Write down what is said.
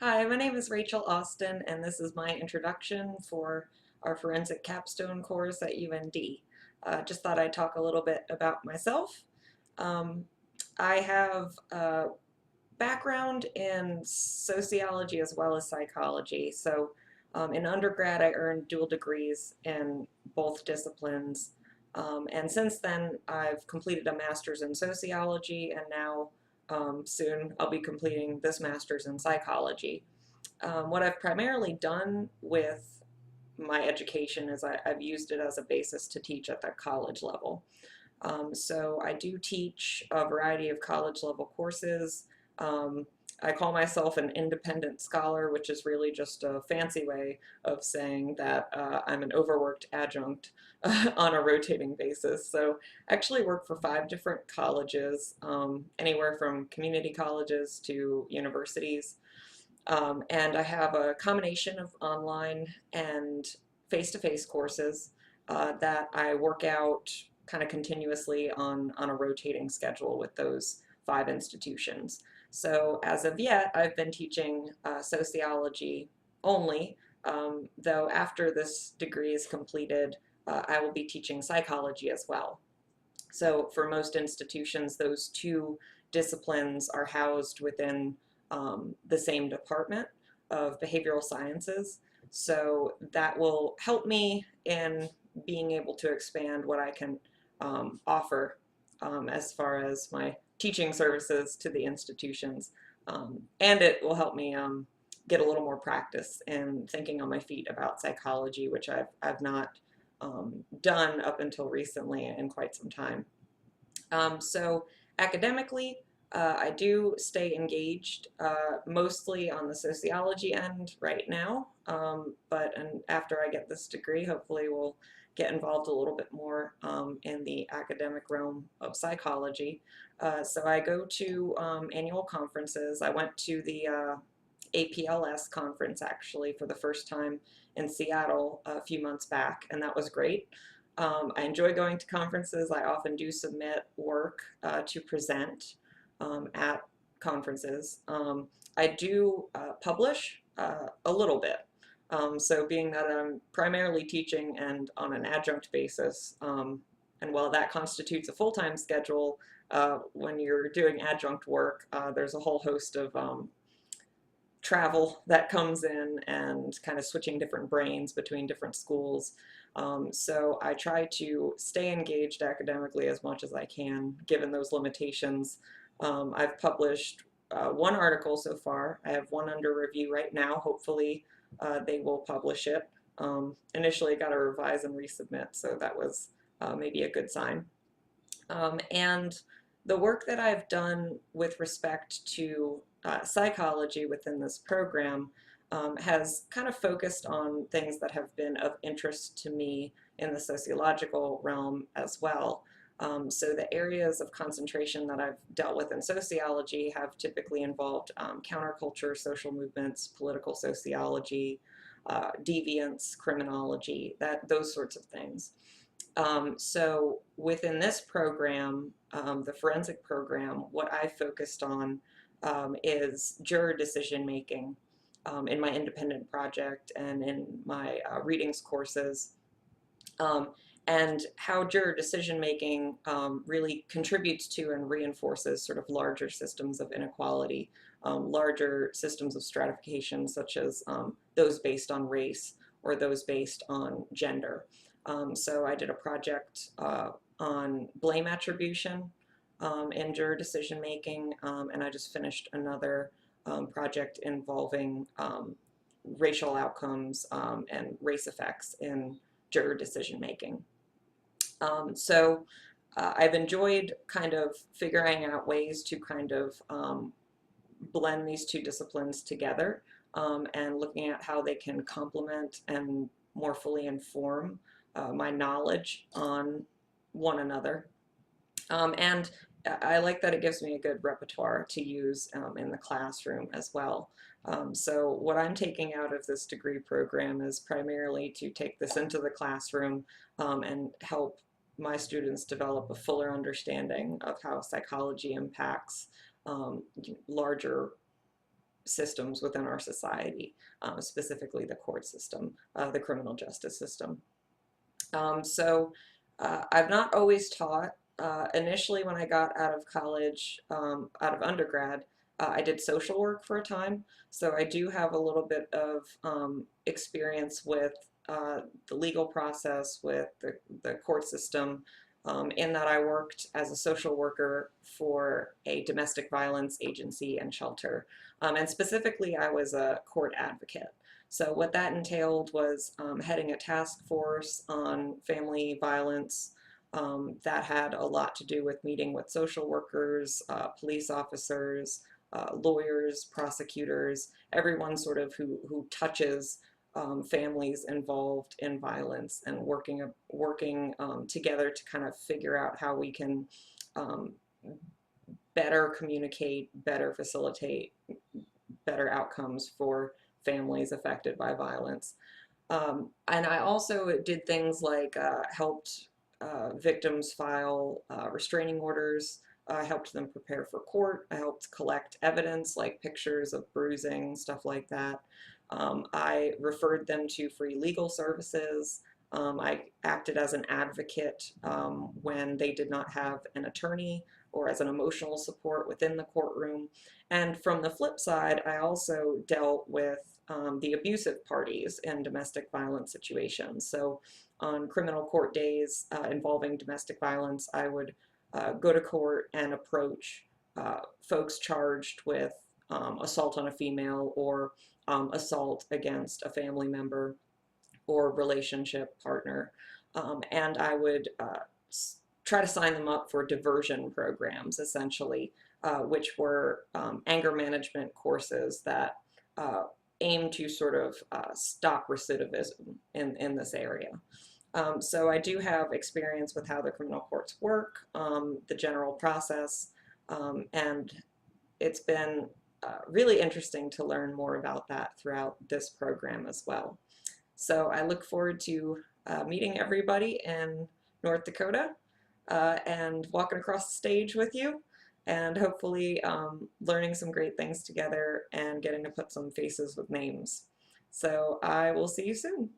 Hi, my name is Rachel Austin, and this is my introduction for our forensic capstone course at UND. Just thought I'd talk a little bit about myself. Um, I have a background in sociology as well as psychology. In undergrad, I earned dual degrees in both disciplines. And since then, I've completed a master's in sociology, and now soon I'll be completing this master's in psychology. What I've primarily done with my education is I've used it as a basis to teach at the college level. So I do teach a variety of college level courses. Um, I call myself an independent scholar, which is really just a fancy way of saying that I'm an overworked adjunct on a rotating basis. So I actually work for 5 different colleges, anywhere from community colleges to universities. And I have a combination of online and face-to-face courses that I work out kind of continuously on a rotating schedule with those 5 institutions. So as of yet, I've been teaching sociology only, though after this degree is completed, I will be teaching psychology as well. So for most institutions, those two disciplines are housed within the same department of behavioral sciences. So that will help me in being able to expand what I can offer as far as my teaching services to the institutions. And it will help me get a little more practice in thinking on my feet about psychology, which I've not done up until recently in quite some time. So academically, I do stay engaged mostly on the sociology end right now, but after I get this degree, hopefully we'll get involved a little bit more in the academic realm of psychology. So I go to annual conferences. I went to the APLS conference actually for the first time in Seattle a few months back, and that was great. I enjoy going to conferences. I often do submit work to present at conferences. I do publish a little bit. So being that I'm primarily teaching and on an adjunct basis, and while that constitutes a full-time schedule, when you're doing adjunct work, there's a whole host of travel that comes in and kind of switching different brains between different schools. So I try to stay engaged academically as much as I can, given those limitations. I've published 1 article so far. I have 1 under review right now. Hopefully they will publish it. Initially I got to revise and resubmit, so that was maybe a good sign. And the work that I've done with respect to psychology within this program has kind of focused on things that have been of interest to me in the sociological realm as well. So the areas of concentration that I've dealt with in sociology have typically involved counterculture, social movements, political sociology, deviance, criminology, those sorts of things. So within this program, the forensic program, what I focused on is juror decision making in my independent project and in my readings courses, um, and how juror decision making really contributes to and reinforces sort of larger systems of inequality, larger systems of stratification, such as those based on race or those based on gender. So I did a project on blame attribution in juror decision making, and I just finished another project involving racial outcomes and race effects in juror decision making. I've enjoyed kind of figuring out ways to kind of blend these 2 disciplines together and looking at how they can complement and more fully inform my knowledge on one another. And I like that it gives me a good repertoire to use in the classroom as well. So what I'm taking out of this degree program is primarily to take this into the classroom and help my students develop a fuller understanding of how psychology impacts larger systems within our society, specifically the court system, the criminal justice system. I've not always taught. Initially, when I got out of college, out of undergrad, I did social work for a time. So I do have a little bit of experience with the legal process, with the court system, in that I worked as a social worker for a domestic violence agency and shelter. And specifically, I was a court advocate. So what that entailed was heading a task force on family violence that had a lot to do with meeting with social workers, police officers, lawyers, prosecutors, everyone sort of who touches families involved in violence, and working together to kind of figure out how we can um, better communicate, better facilitate, better outcomes for families affected by violence. And I also did things like helped victims file restraining orders. I helped them prepare for court. I helped collect evidence like pictures of bruising, stuff like that. I referred them to free legal services. I acted as an advocate when they did not have an attorney, or as an emotional support within the courtroom. And from the flip side, I also dealt with the abusive parties in domestic violence situations. So on criminal court days involving domestic violence, I would go to court and approach folks charged with assault on a female, or assault against a family member or relationship partner. And I would try to sign them up for diversion programs, essentially, which were anger management courses that aim to sort of stop recidivism in this area. So I do have experience with how the criminal courts work, the general process, and it's been really interesting to learn more about that throughout this program as well. So I look forward to meeting everybody in North Dakota and walking across the stage with you, and hopefully learning some great things together and getting to put some faces with names. So I will see you soon.